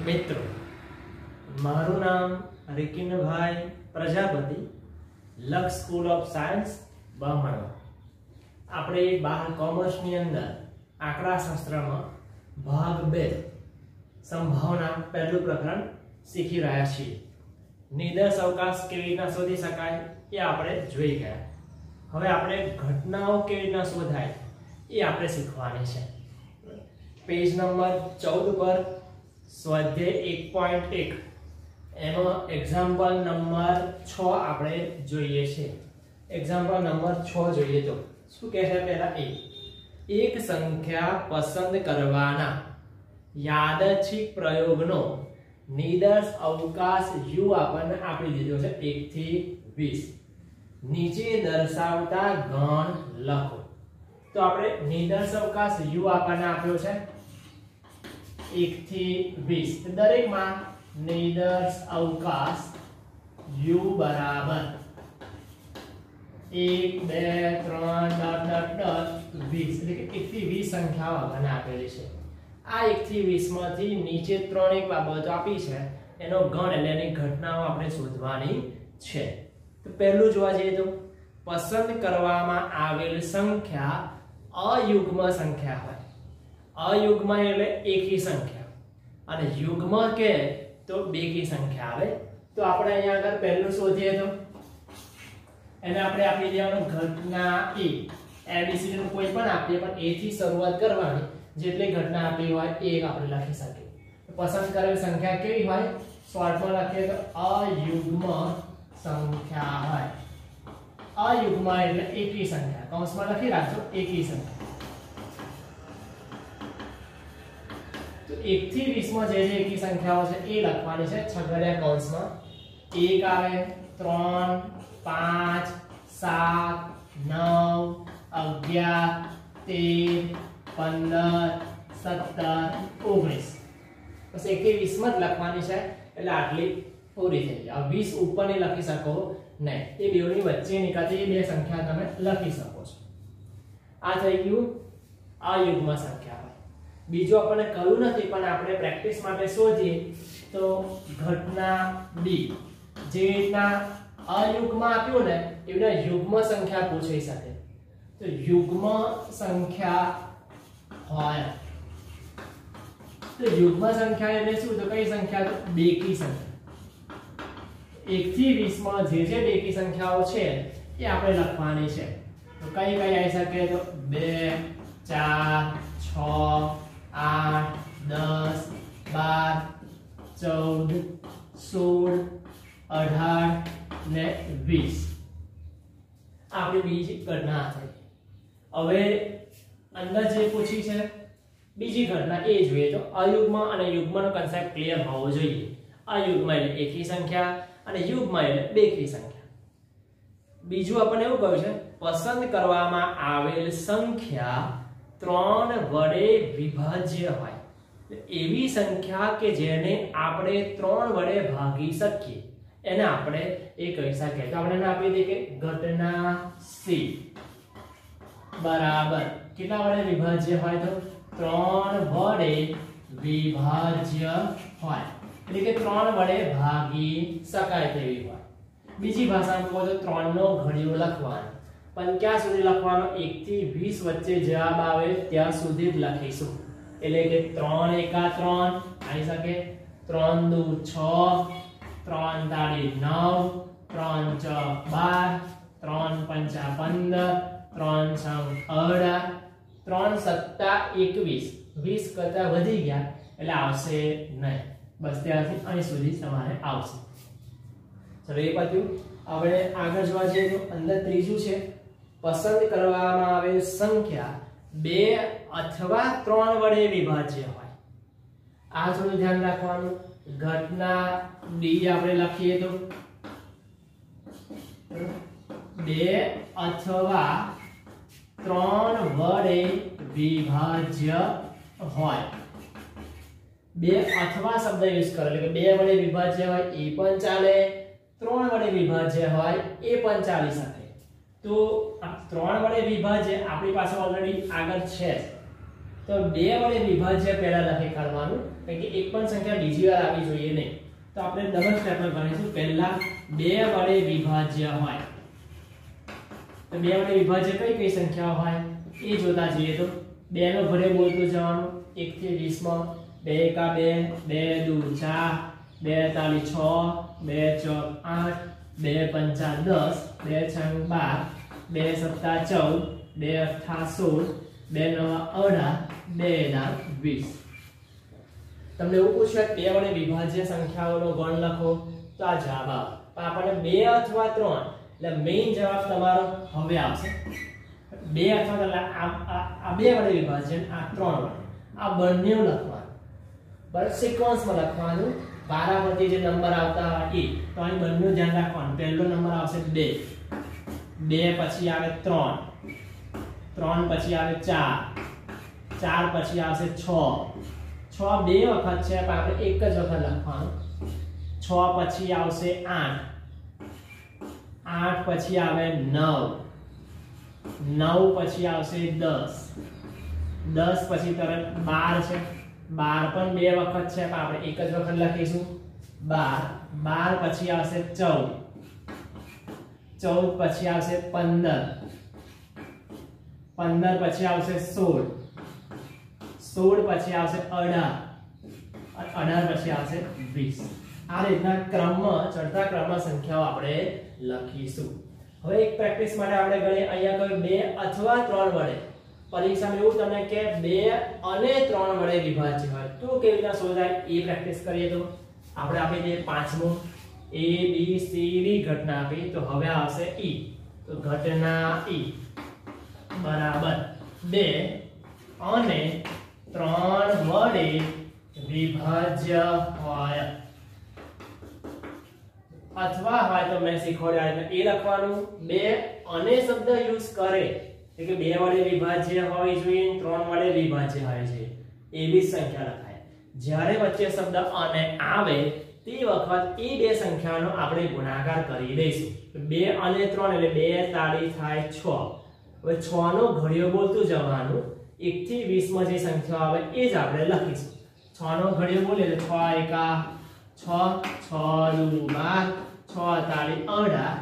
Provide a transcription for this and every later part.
મિત્રો, મારું નામ રિકિનભાઈ પ્રજાપતિ, લક્ષ સ્કૂલ ઓફ સાયન્સ બામણવા. આપણે બાર કોમર્સની અંદર આંકડાશાસ્ત્રમાં ભાગ 2 સંભાવના પહેલું પ્રકરણ શીખી રહ્યા છીએ. નિર્દેશ અવકાશ કેવી રીતના શોધી શકાય એ આપણે જોઈ ગયા. હવે આપણે ઘટનાઓ કેવી રીતના શોધાય એ આપણે શીખવાની છે. પેજ નંબર 14 પર સ્વાધ્યાય 1.1 એમાં એક્ઝામ્પલ નંબર 6 આપણે જોઈએ છે. એક્ઝામ્પલ નંબર 6 જોઈએ તો શું કહે છે? પહેલા એક સંખ્યા પસંદ કરવાના યાદચ્છિક પ્રયોગનો નિર્દેશ અવકાશ u આપણને આપી દીધો છે 1 થી 20. નીચે દર્શાવતા ગણ લખો. તો આપણે નિર્દેશ અવકાશ u આપણને આપ્યો છે 1 થી 20. દરેકમાં નિર્દેશ અવકાશ u બરાબર 1 2 3 20 એટલે કે 1 થી 20 સંખ્યાઓ આપણને આપેલી છે. આ 1 થી 20 માંથી નીચે ત્રણ એક બાબતો આપી છે, એનો ગણ એટલે એની ઘટનાઓ આપણે શોધવાની છે. તો પહેલું જોવા જઈએ તો પસંદ કરવામાં આવેલ સંખ્યા અયુગ્મ સંખ્યા હોય. અયુગ્મ એટલે એકી સંખ્યા અને યુગ્મ કે તો બેકી સંખ્યા આવે. તો આપણે અહીંયા આગળ પહેલું શોધીએ તો એને આપણે આપી દેવાનું ઘટના a. એબીસી નું કોઈ પણ આપીએ પણ a થી શરૂઆત કરવાની. જેટલી ઘટના આપી હોય એ આપણે લખી શકીએ. પસંદ કરેલ સંખ્યા કેવી હોય? શોર્ટમાં લખીએ તો અયુગ્મ સંખ્યા હોય. અયુગ્મ એટલે એકી સંખ્યા. કૌંસમાં લખી રાખજો એકી સંખ્યા. તો 1 થી 20 માં જે એકી સંખ્યાઓ છે એ લખવાની છે છગડિયા કૌંસમાં. 1 આવે, 3 5 7 9 11 13 15 17 19. બસ 1 થી 20 માં જ લખવાની છે એટલે આટલી પૂરી થઈ જાય. 20 ઉપરની લખી શકો નહીં. એ બેની વચ્ચે નીકળતી એ બે સંખ્યા તમે લખી શકો છો. આ થઈ ગયું અયુગ્મ સંખ્યા. બીજું આપણને કહ્યું નથી પણ આપણે પ્રેક્ટિસ માટે શોધીએ તો ઘટના b. જે રીતના અયુગ્મ આપ્યું ને એવી યુગ્મ સંખ્યા પૂછી શકે. તો યુગ્મ સંખ્યા હોય તો યુગ્મ સંખ્યા એટલે શું? તો કઈ સંખ્યા? તો બેકી સંખ્યા. 1 થી 20 માં જે બેકી સંખ્યાઓ છે એ આપણે લખવાની છે. તો કઈ કઈ આવી શકે? તો 2 4 6 8 10 12 14 16 18 ને 20. આપણી બીજી ઘટના થઈ. હવે અંદર જે પૂછી છે બીજી ઘટના એ જોઈએ તો અયુગ્મ અને યુગ્મનો કન્સેપ્ટ ક્લિયર હોવો જોઈએ. અયુગ્મ એટલે એકી સંખ્યા અને યુગ્મ એટલે બેકી સંખ્યા. બીજું આપણને એવું કહ્યું છે પસંદ કરવામાં આવેલ સંખ્યા 3 વડે વિભાજ્ય હોય. એવી સંખ્યા કે જેને આપણે 3 વડે ભાગી શકીએ એને આપણે એ કહી શકીએ. તો આપણે એને આપી દઈએ કે ઘટના c બરાબર કેટલા વડે વિભાજ્ય હોય? તો 3 વડે વિભાજ્ય હોય એટલે કે 3 વડે ભાગી શકાય તેવી હોય. બીજી ભાષામાં કહો તો 3 નો ઘડિયો લખવાનો. પણ ક્યાં સુધી લખવાનો? 1 થી 20 વચ્ચે જવાબ આવે ત્યાં સુધી જ લખીશું. એટલે કે 3 એકા 3 આવી શકે, 3 દુ 6, 3 તાળી 9, 3 ચોક 12, 3 પંચા 15, 3 છંગ 18, 3 સત્તા 21. 20 કરતા વધી ગયા એટલે આવશે નહીં. બસ ત્યાંથી અહીં સુધી તમારે આવશે. ચલો એ પત્યું. આપણે આગળ જોવા જઈએ તો અંદર ત્રીજું છે પસંદ કરવામાં આવેલ સંખ્યા 2 અથવા 3 વડે વિભાજ્ય હોય. આ થોડું ધ્યાન રાખવાનું. ઘટના d આપણે લખીએ તો 2 અથવા 3 વડે વિભાજ્ય હોય. 2 અથવા શબ્દ યુઝ કરો એટલે કે 2 વડે વિભાજ્ય હોય એ પણ ચાલે, 3 વડે વિભાજ્ય હોય એ પણ ચાલી શકે. તો આ 3 વડે વિભાજ્ય આપણી પાસે ઓલરેડી આગળ છે. તો 2 વડે વિભાજ્ય પહેલા લખી કાઢવાનું, કારણ કે એક પણ સંખ્યા બીજી વાર આવી જોઈએ નહીં. તો આપણે ડબલ સ્ટેપમાં ગણીશું. પહેલા 2 વડે વિભાજ્ય હોય તો 2 વડે વિભાજ્ય કઈ કઈ સંખ્યાઓ હોય એ જોતા જઈએ. તો 2 નો ઘરે બોલતું જવાનું 1 થી 20 માં 2 એકા 2, 2 દુ 4, 2 તાલી 6, 2 ચોક 8, 2 પંચા 10, 2 છંગ 12, 2 સત્તા 14, 2 અઠ્ઠા 16, 2 નવા 18, 2 ના 20. તમને એવું પૂછે કે 2 વડે વિભાજ્ય સંખ્યાઓનો ગણ લખો તો આ જવાબ આવે. પણ આપણને 2 અથવા 3 એટલે મેઈન જવાબ તમારો હવે આવશે. 2 અથવા આ 2 વડે વિભાજન, આ 3 વડે, આ બંને લખવાનું બરાબર, સિક્વન્સમાં લખવાનું. વારાફરતી જે નંબર આવતા હોય એ તો અહીં બંનેનું ધ્યાન રાખવાનું. પહેલો નંબર આવશે 2, 2 પછી આવે 3, 3 પછી આવે 4, 4 પછી આવશે 6, 6 બે વખત છે પણ આપણે એક જ વખત લખવાનું. 6 પછી આવશે 8, 8 પછી આવે 9, 9 પછી આવશે 10, 10 પછી તરત 12 છે, 12 પણ બે વખત છે પણ આપણે એક જ વખત લખીશું 12, 12 પછી આવશે 14, 14 પછી આવશે 15, 15 પછી આવશે 16, 16 પછી આવશે 18, 18 પછી આવશે 20. આ રીતના ક્રમમાં ચડતા ક્રમમાં સંખ્યાઓ આપણે લખીશું. હવે એક પ્રેક્ટિસ માટે આપણે ગણીએ. અહીંયા કોઈ 2 અથવા 3 વડે પરીક્ષામાં એવું તમને કે 2 અને 3 વડે વિભાજ્ય હોય તો કેવી રીતના શોધાય એ પ્રેક્ટિસ કરીએ. તો આપણે આપી દઈએ પાંચમું A B C D ઘટના આપી તો હવે આવશે E. તો ઘટના E બરાબર 2 અને 3 વડે વિભાજ્ય હોય અથવા હોય તો મેં શીખવાડ્યા એટલે એ લખવાનું. 2 અને શબ્દ યુઝ કરે એટલે કે 2 વડે વિભાજ્ય હોવી જોઈએ, 3 વડે વિભાજ્ય હોય છે એવી સંખ્યા લખાય. જ્યારે વચ્ચે શબ્દ અને આવે તે વખત એ બે સંખ્યાનો આપણે ગુણાકાર કરી દઈશું. 2 અને 3 એટલે 2 તાળી થાય 6. હવે 6 નો ઘડિયો બોલતું જવાનું. 1 થી 20 માં જે સંખ્યા આવે એ જ આપણે લખીશું. 6 નો ઘડિયો બોલે એટલે 6 એકા 6, 6 દુ 12, 6 તાળી 18,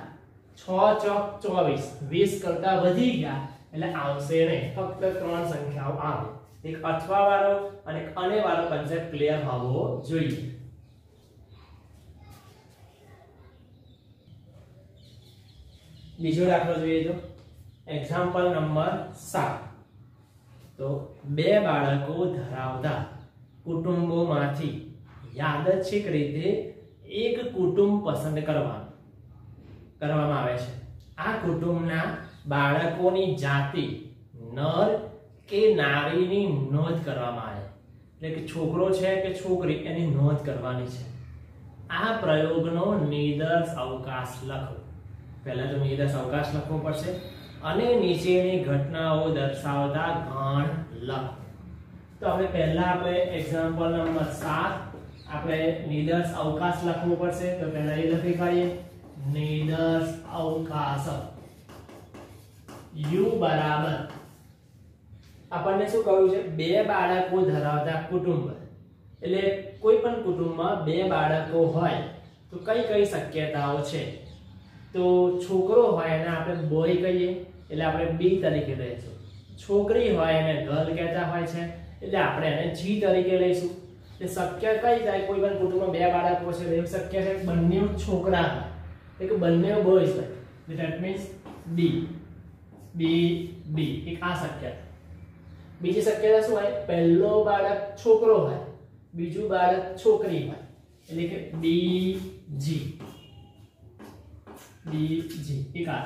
6 ચોક 24, 20 કરતા વધી ગયા એટલે આવશે નહીં. ફક્ત 3 સંખ્યાઓ આવે. એક અથવા વાળો અને એક અને વાળો કન્સેપ્ટ ક્લિયર હોવો જોઈએ. બીજો દાખલો જોઈએ તો એક્ઝામ્પલ નંબર 7. તો 2 બાળકો ધરાવતા કુટુંબોમાંથી યાદચ્છિક રીતે એક કુટુંબ પસંદ કરવામાં આવે છે. આ કુટુંબના બાળકોની જાતિ નર કે નારીની નોંધ કરવામાં આવે. એટલે કે છોકરો છે કે છોકરી એની નોંધ કરવાની છે. આ પ્રયોગનો નિર્દેશ અવકાશ લખો. પહેલા તો નિર્દેશ અવકાશ લખવો પડશે અને નીચેની ઘટનાઓ દર્શાવતા ગણ લખો. તો આપણે પહેલા આપણે એક્ઝામ્પલ નંબર 7 આપણે નિર્દેશ અવકાશ લખવું પડશે. તો પહેલા એ લખી કાઢીએ. નિર્દેશ અવકાશ u બરાબર આપણને શું કહ્યું છે? 2 બાળકો ધરાવતા કુટુંબ. એટલે કોઈ પણ કુટુંબમાં 2 બાળકો હોય તો કઈ કઈ શક્યતાઓ છે? તો છોકરો હોય એને આપણે બોય કહીએ એટલે આપણે બી તરીકે લઈશું. છોકરી હોય એને ગર્લ કહેતા હોય છે એટલે આપણે એને જી તરીકે લઈશું. એ શક્ય કઈ થાય? કોઈ પણ કુટુંબમાં 2 બાળકો છે એવું શક્ય છે બંને છોકરા હોય એટલે બંને બોયઝ હોય. ધેટ મીન્સ ડી બી બી. એક આ શક્યતા. બીજી શક્યતા શું હોય? પહેલો બાળક છોકરો હોય, બીજું બાળક છોકરી હોય એટલે કે ડી જી ડી જી. એક આ.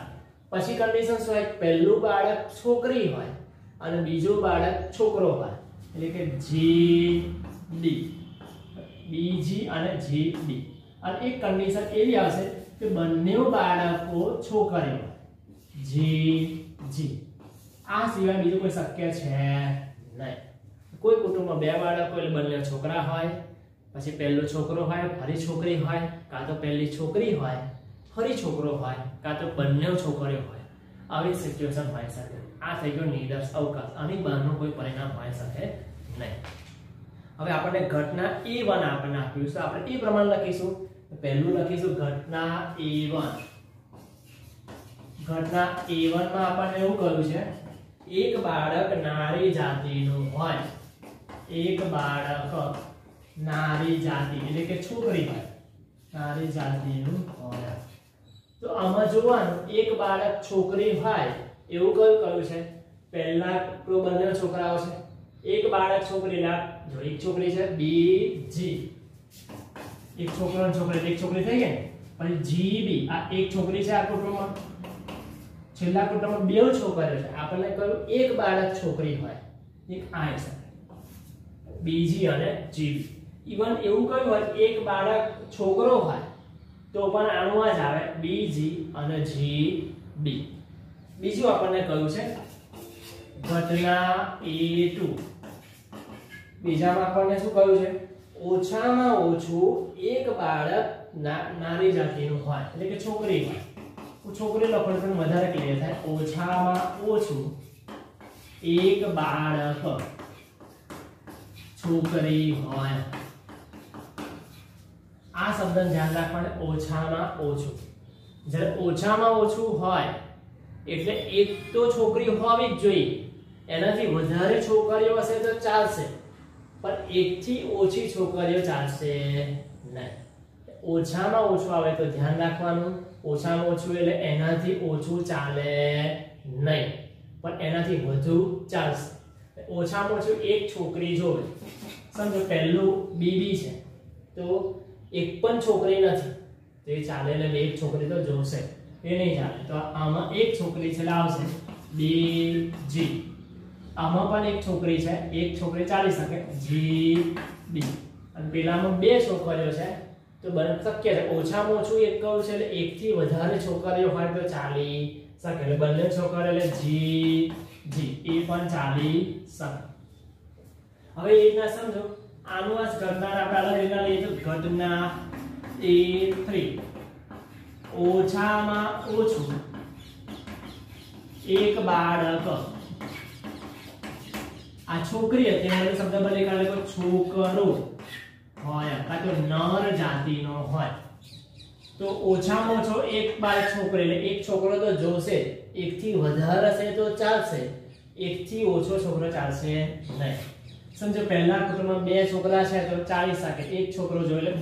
પછી કન્ડિશન શું હોય? પહેલું બાળક છોકરી હોય અને બીજું બાળક છોકરો હોય એટલે કે જી ડી બીજી અને જી ડી. અને એક કન્ડિશન એવી આવશે કે બંને બાળકો છોકરી હોય જી જી. આ સિવાય બીજું કોઈ શક્ય છે નહીં. કોઈ કુટુંબમાં 2 બાળકો એટલે બંને છોકરા હોય, પછી પહેલો છોકરો હોય ફરી છોકરી હોય, કાં તો પહેલી છોકરી હોય ફરી છોકરો હોય, કાં તો બંને છોકરીઓ હોય. આવી સિચ્યુએશન હોઈ શકે. આ થઈ ગયો નિદર્શ અવકાશ. આની બહારનું કોઈ પરિણામ હોઈ શકે નહીં. હવે આપણે ઘટના A1 આપણને આપ્યું છે, આપણે એ પ્રમાણે લખીશું. પહેલું લખીશું ઘટના A1. ઘટના A1 માં આપણને એવું કહ્યું છે એક બાળક નારી જાતિનું હોય. એક બાળક નારી જાતિ એટલે કે છોકરી હોય, નારી જાતિનું હોય. તો આમાં જોવાનું એક બાળક છોકરી હોય એવું કહ્યું છે. પહેલા તો બંને છોકરાઓ છે. એક બાળક છોકરી જો એક છોકરી છે બીજી, એક છોકરો અને છોકરી, એક છોકરી થઈ ગઈ. પછી જીબી આ એક છોકરી છે આ કુટુંબમાં. છેલ્લા કુટુંબમાં બે છોકરીઓ છે. આપણને કહ્યું એક બાળક છોકરી હોય, એક આ છે બીજી અને જીબી. ઇવન એવું કહ્યું હોય એક બાળક છોકરો હોય તો પણ આનું જ આવે બીજી અને જીબી. બીજું આપણને કહ્યું છે ઘટના A2. બીજામાં આપણને શું કહ્યું છે ઓછામાં ઓછું એક બાળક નારી જાતિનું હોય એટલે કે છોકરી હોય. છોકરી લખો પણ વધારે ક્લિયર થાય. ઓછામાં ઓછું એક બાળક છોકરી હોય. આ શબ્દ ધ્યાન રાખવાનું. ઓછામાં ઓછું, જ્યારે ઓછામાં ઓછું હોય એટલે એક તો છોકરી હોવી જ જોઈએ. એનાથી વધારે છોકરીઓ હશે તો ચાલશે, પણ એકથી ઓછી છોકરીઓ ચાલશે નહીં. ઓછામાં ઓછું આવે તો ધ્યાન રાખવાનું. ઓછામાં ઓછું એટલે એનાથી ઓછું ચાલે નહીં, પણ એનાથી વધુ ચાલશે. ઓછામાં ઓછું એક છોકરી જોવે. સમજો પહેલું બીબી છે તો એક પણ છોકરી નથી તો એ ચાલે એટલે એક છોકરી તો જોશે, એ નહીં ચાલે. તો આમાં એક છોકરી છે આવશે બીજી. આમાં પણ એક છોકરી છે, એક છોકરી ચાલી શકે જીબી. અને પેલામાં બે છોકરીઓ છે તો બને શક્ય છે. ઓછામાં ઓછું એક કહું છે એટલે એકથી વધારે છોકરીઓ હોય તો ચાલી શકે. એટલે બંને છોકરીઓ એટલે જીજી એ પણ ચાલી શકે. હવે એ રીતના સમજો. આનું આ ઘટના આપણે અલગ રીતના લઈએ તો ઘટના A3. ઓછામાં ઓછું એક બાળક, આ છોકરી હતી મને શબ્દ બદલી કાઢે તો છોકરો હોય કાં તો નર જાતિનો હોય. તો ઓછામાં ઓછો એક બાળક છોકરી એટલે એક છોકરો તો જોશે. એકથી વધારે હશે તો ચાલશે, એકથી ઓછો છોકરો ચાલશે નહીં. સમજો પહેલા કુટુંબમાં બે છોકરા છે તો ચાલી શકે. એક છોકરો જો એટલે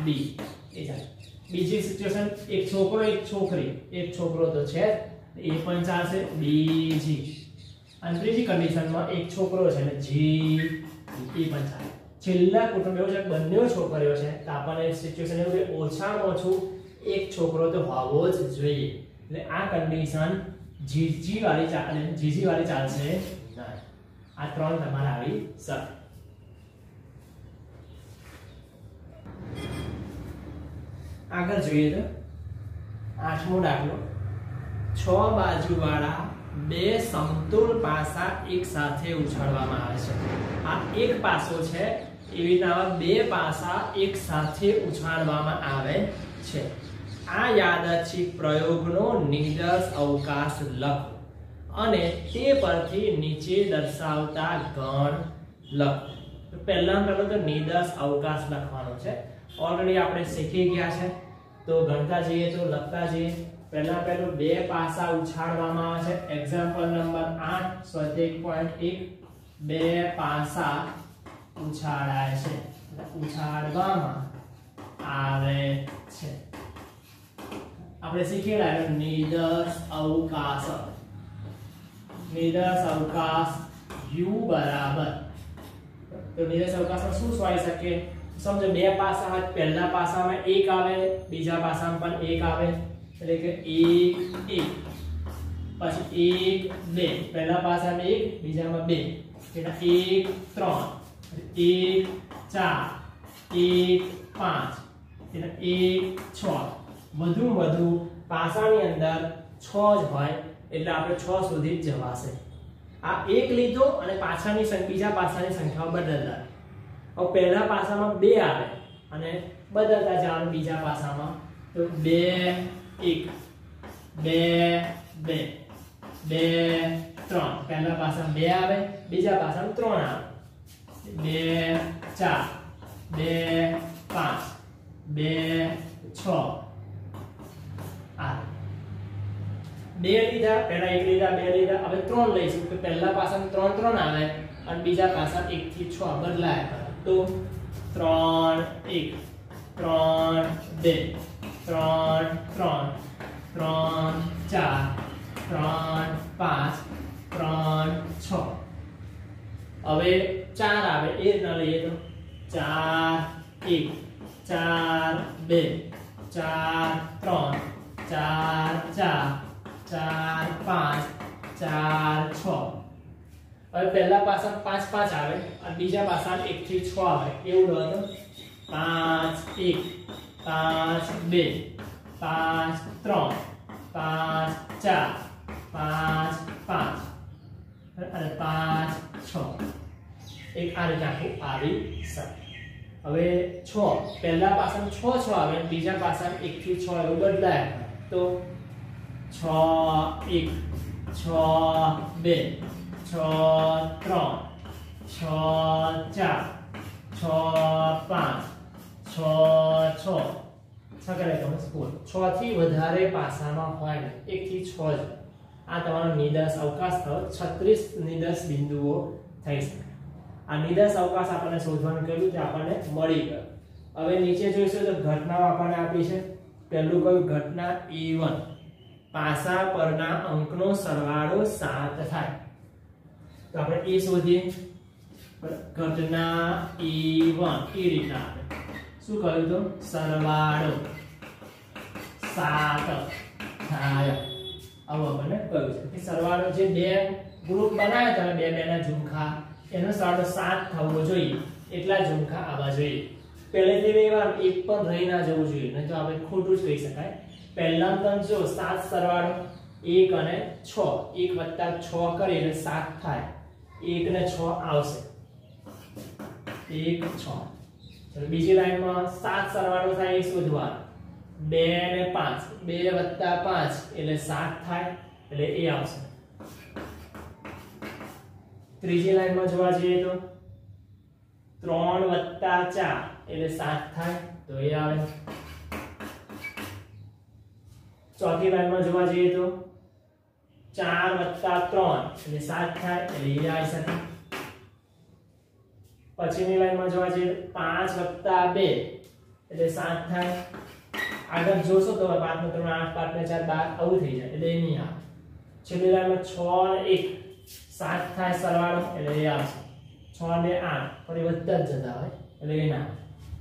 બી એ ચાલે. બીજી સિચ્યુએશન એક છોકરો એક છોકરી, એક છોકરો તો છે એ પણ ચાલશે બીજી. અને ત્રીજી કન્ડિશનમાં એક છોકરો છે એટલે જી એ પણ ચાલે. છેલ્લા કુટુંબ એવું છે બંને છોકરીઓ છે તો આપણને સિચ્યુએશન એવું કે ઓછામાં ઓછું એક છોકરો તો હોવો જ જોઈએ. એટલે આ કન્ડિશન જીજી વાળી ચાલશે નહીં. આ ત્રણ તમારે આવી શકે. આગળ જોઈએ તો 8મો દાખલો. 6 બાજુવાળા બે સમતોલ પાસા એક સાથે ઉછાળવામાં આવે છે. આ એક પાસો છે, એવી રીતના બે પાસા એક સાથે ઉછાળવામાં આવે છે. આ યાદચ્છિક પ્રયોગનો નિદર્શ અવકાશ લખો અને તે પરથી નીચે દર્શાવતા ગણ લખો. તો પહેલો તો નિદર્શ અવકાશ લખવાનો છે. ઓલરેડી આપણે શીખી ગયા છે તો ગણતા જઈએ તો લખતા જઈએ. પહેલું બે પાસા ઉછાળવામાં આવે છે. એક્ઝામ્પલ નંબર 8 સ્વાધ્યાય 1.1 બે પાસા ઉછાળાય છે, ઉછાળવામાં આવે છે. આપણે શીખેલા નિદર્શ અવકાશ. નિદર્શ અવકાશ u બરાબર. તો નિદર્શ અવકાશમાં શું હોઈ શકે? સમજો બે પાસા હોય, પહેલા પાસામાં 1 આવે, બીજા પાસામાં પણ 1 આવે એટલે કે 1 1 પછી 1 2. પહેલા પાસામાં 1, બીજામાં 2 એટલે 1 3 1 4 1 5 એટલે 1 6. વધુ પાસાની અંદર 6 જ હોય એટલે આપણે 6 સુધી જ જવાશે. આ એક લીધો અને પાછળની બીજા પાસાની સંખ્યાઓ બદલતા. હવે પહેલા પાસામાં 2 આવે અને બદલતા જવાનું બીજા પાસામાં. તો 2 1 2 2 2 3 પહેલા પાસા 2 આવે બીજા પાસા 3 આવે 2 4 2 5 2 6 આ 2 લીધા પહેલા 1 લીધા 2 લીધા હવે 3 લઈશું તો પહેલા પાસા 3 3 આવે અને બીજા પાસા 1 થી 6 બદલાયા તો 3 1 3 2 3 3 3 4 3 5 3 6 હવે 4 આવે એ ન લઈએ તો 4 1 4 2 4 3 4 4 4 5 4 6 હવે પહેલા પાસા 5 5 આવે અને બીજા પાસા 1 થી 6 આવે એવું લો તો 5 1 5 2 5 3 5 4 5 5 અને 5 6 એક આ રીતે આખું આવી શકે હવે 6 પહેલા પાસા 6 6 આવે બીજા પાસા 1 થી 6 એવું બદલાય તો 6 1 6 2 6 3 6 4 6 5 6 6 સકરે તમે સ્કૂલ 6 થી વધારે પાસામાં હોય ને 1 થી 6 જ આ તમારો નિદર્શ અવકાશ થયો 36 નિદર્શ બિંદુઓ થઈ શકે આ નિદર્શ અવકાશ આપણને શોધવાનું કહ્યું તે આપણને મળી ગયો હવે નીચે જોઈશું તો ઘટનાઓ આપણને આપી છે પહેલું કયું ઘટના E1 પાસા પરના અંકનો સરવાળો 7 થાય તો આપણે એ શોધીએ ઘટના E1 એ રીતના આપણે શું કહ્યું તો સરવાળો 7 થાય આવું આપણને કહ્યું છે કે સરવાળો જે બે ગ્રુપ બનાવ્યા તમે બે બેના ઝુમખા એનો સરવાળો 7 થવો જોઈએ એટલા ઝુમખા આવવા જોઈએ પહેલેથી બે વાર એક પણ રહી ના જવું જોઈએ નહીં તો આપણે ખોટું જ કહી શકાય પહેલા તમે જો 7 સરવાળો 1 અને 6 1 + 6 કરીએ એટલે 7 થાય 1 ને 6 આવશે 1 6 ચલો બીજી લાઈનમાં 7 સરવાળો થાય એ શોધવાનો 2 ને 5 2 + 5 એટલે 7 થાય એટલે એ આવશે ત્રીજી લાઈનમાં જોવા જઈએ તો 3 + 4 એટલે 7 થાય તો એ આવે ચોથી લાઈનમાં જોવા જઈએ તો 4 + 3 એટલે 7 થાય એટલે એ આવી શકે પછીની લાઈનમાં જોવા જઈએ 5 + 2 એટલે 7 થાય આગળ જોશો તો 5 ને 3 8 5 ને 4 12 આવું થઈ જાય એટલે એ નહીં આવે છેલ્લી લાઈનમાં 6 અને 1 7 થાય સરવાળો એટલે એ આવશે 6 ને 8 ફરી વધતા જ જતા હોય એટલે એ ના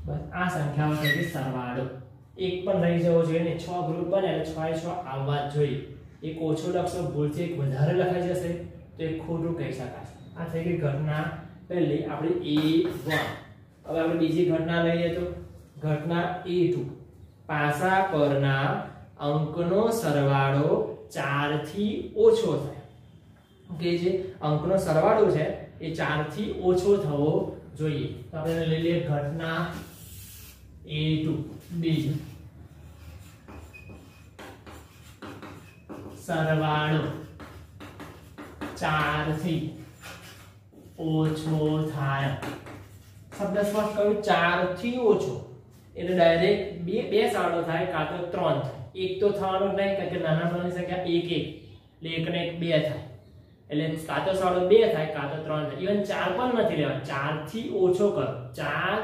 બસ આ સંખ્યાઓ છે સરવાળો એક પણ રહી જવો જોઈએ ને 6 ગ્રુપ બને એટલે 6 6 આવવા જ જોઈએ એક ઓછો લખશો ભૂલથી એક વધારે લખાઈ જશે તો એ ખોટું કહી શકાય આ થઈ ગઈ ઘટના પહેલી આપણી E1 હવે આપણે બીજી ઘટના લઈએ તો ઘટના E2 પાસા પરના અંકનો સરવાળો 4 થી ઓછો થાય કે જે અંકનો સરવાળો છે એ 4 થી ઓછો થવો જોઈએ તો આપણે લઈ લઈએ ઘટના E2 બીજી સરવાળો 4 થી ઓછો થાય શબ્દ સ્પષ્ટ કહ્યું 4 થી ઓછો એટલે ડાયરેક્ટ બે સરવાળો થાય કાં તો 3 થાય એક તો થવાનો જ નહીં કારણ કે નાના નાની સંખ્યા 1 1 એટલે 1 ને 1 2 થાય એટલે કાં તો સરવાળો 2 થાય કાં તો 3 થાય ઇવન 4 પણ નથી લેવાનો 4 થી ઓછો કરો 4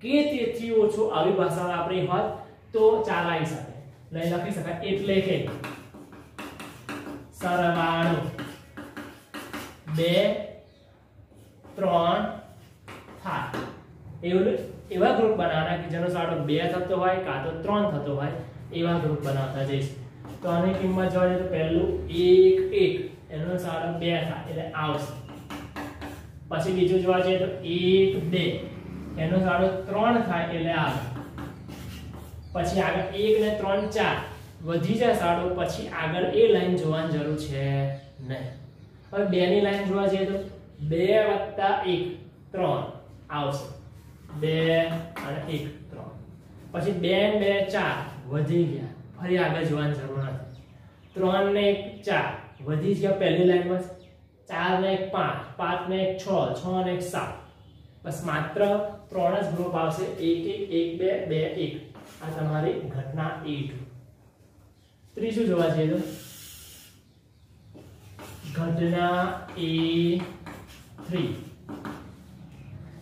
કે તેથી ઓછો આવી ભાષામાં આપણી હોત તો 4 આવી શકે લઈ લખી શકાય એટલે કે સરવાળો 2 3 થાય એવા ગ્રુપ બનાવવાના કે જેનો સરવાળો 2 થતો હોય કાં તો 3 થતો હોય એવા ગ્રુપ બનાવતા જઈશું તો આની કિંમત જોવા જઈએ તો પહેલું 1 1 એનો સરવાળો 2 થાય એટલે આવશે પછી બીજું જોવા જઈએ તો 1 2 એનો સરવાળો 3 થાય એટલે આવે પછી આગળ 1 ને 3 4 વધી જાય સરવાળો પછી આગળ એ લાઈન જોવાની જરૂર છે નહીં હવે 2 ની લાઈન જોવા જઈએ તો 2 + 1 3 આવશે 2 અને 1 3 પછી 2 ને 2 4 વધી ગયા ફરી આગળ જોવાની જરૂર નથી 3 ને 1 4 વધી ગયા પહેલી લાઈનમાં, 4 ને 1 5, 5 ને 1 6, 6 ને 1 7, બસ માત્ર 3 જ ગ્રુપ આવશે, 1 1 1 2 2 1. આ તમારી ઘટના E2. ત્રીજું જોવા જઈએ તો ઘટના E3.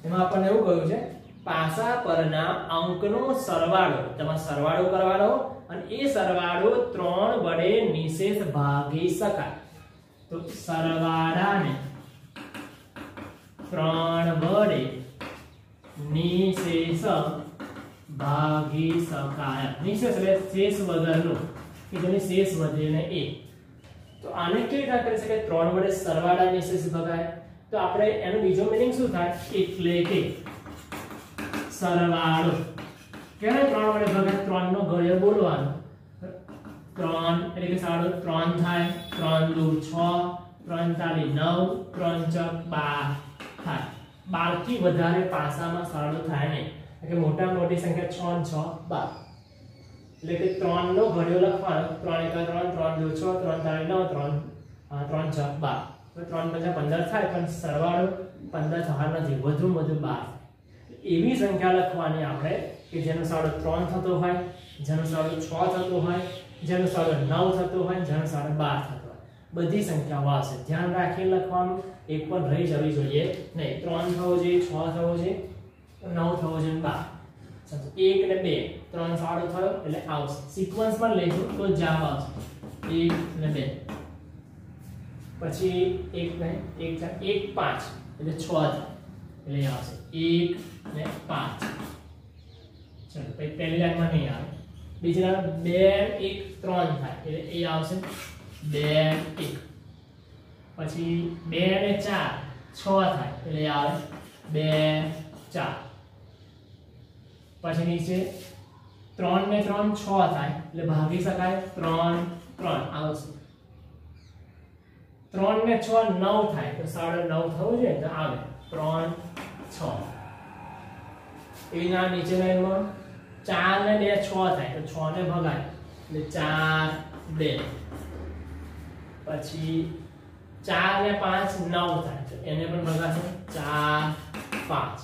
એમાં આપણને એવું કહ્યું છે પાસા પરના અંકનો સરવાળો, તમારે સરવાળો કરવાનો અને એ સરવાળો 3 વડે નિશેષ ભાગી શકાય. તો સરવાળાને 3 વડે નિશેષ ભાગી શકાય. નિશેષ એટલે શેષ વગરનું, કે જેની શેષ વધે ને એ. તો આને કેવી રીતે કરી શકાય? 3 વડે સરવાળા નિશેષ ભગાય. તો આપણે એનો બીજો મીનિંગ શું થાય? એટલે કે સરવાળો કેને 3 વડે ભગાય? 3 નો ઘડિયો બોલવાનો. 3 એટલે કે સરવાળો 3 થાય, 3 દુ 6, 3 તારી 9, 3 ચોક 12 થાય. 12 થી વધારે પાસામાં સરવાળો થાય નહીં, એટલે મોટા મોટી સંખ્યા 6 6 12. એટલે કે 3 નો ઘડિયો લખવાનો. 3 1 3, 3 2 6, 3 તારી 9, 3 6 12. તો 3 5 15 થાય, પણ સરવાળો 15 થવાનો નથી, વધુ વધુ 12. એવી સંખ્યા લખવાની આપણે કે જેનો સરવાળો 3 થતો હોય, જેનો સરવાળો 6 થતો હોય, જેનો સરવાળો 9 થતો હોય, જેનો સરવાળો 12 થતો હોય. બધી સંખ્યાઓ આવશે, ધ્યાન રાખીને લખવાનું, એક પણ રહી જવી જોઈએ નહીં. 3 થવો જોઈએ, 6 થવો જોઈએ, 9 થવો જોઈએ, 12. 1 ને 2, 3 સરવાળો થયો એટલે આવશે. સિક્વન્સમાં લેશું તો જવાબ આવશે 1 ને 2. પછી 1 ને 1 5 એટલે 6 થાય એટલે આવશે 1 ને 5. ચલો પછી પહેલી લાઈનમાં નહીં આવે, બીજી લાઈન 2 1 3 થાય એટલે એ આવશે 2 1. પછી 2 ને 4 6 થાય એટલે આવે 2 4. પછી નીચે 3 ને 3 6 થાય એટલે ભાગી શકાય 3 3 આવશે. 3 ને 6 9 થાય તો 9.5 થવું જોઈએ તો આવે 3 6. એના નીચે લાઈનમાં 4 ને 2 6 થાય તો 6 ને ભગાય એટલે 4 2. પછી 4 ને 5 9 થાય તો એને પણ ભગાશે 4 5.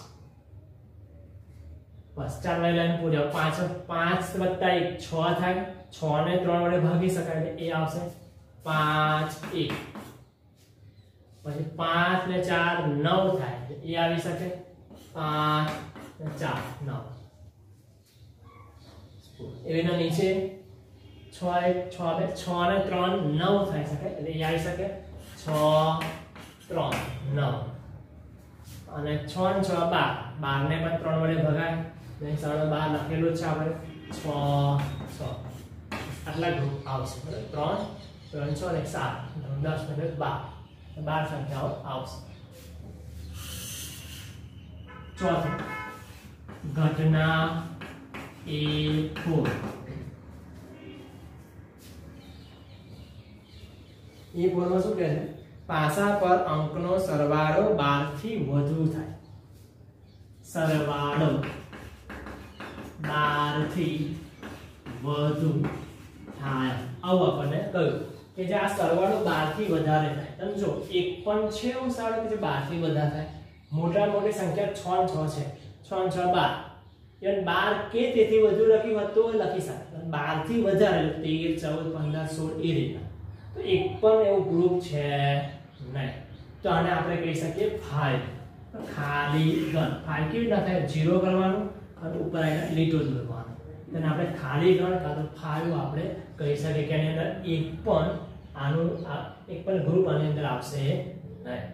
બસ 4 વાળી લાઈન પૂરી. 5 5 વત્તા 1 6 થાય, 6 ને 3 વડે ભાગી શકાય એટલે એ આવશે 5 1. પછી 5 ને 4 9 થાય એટલે એ આવી શકે 5 ને 4 9. એના નીચે 6 1 6 2 6 ને 3 9 થઈ શકે એટલે એ આવી શકે 6 3 9. અને 6 ને 6 12, 12 ને પણ 3 વડે ભગાય નહીં, 12 લખેલું છે આપણે 6 6. આટલા ગ્રુપ આવશે, બરાબર? 3 3 6 ને 7 10 ને 12 12 સંખ્યાઓ આવશે. ચોથું ઘટના A4. A4 માં શું કહે છે? પાસા પર અંકનો સરવાળો 12 થી વધુ થાય. સરવાળો 12 થી વધુ થાય. આવું આપણને કહ્યું કે જે આ સરવાળો 12 થી વધારે થાય. તમે જો એક પણ છે એવું સરવાળો કે જે 12 થી વધારે થાય. મોટા મોટી સંખ્યા 6 6 છે, 6 6 12. એટલે 12 કે તેથી વધુ લખી હોત તો લખી શકાય. 12 થી વધારે 13 14 15 16 એ રીતના. તો એક પણ એવું ગ્રુપ છે નહીં. તો આને આપણે કહી શકીએ 5. ખાલી ગણ. 5 કેવી રીતના થાય? 0 કરવાનું અને ઉપર આવીને લીટો દોરવાનું. તેને આપણે ખાલી ગણ કાં તો 5 આપણે કહી શકીએ કે એની અંદર એક પણ ગ્રુપ આની અંદર આવશે નહીં.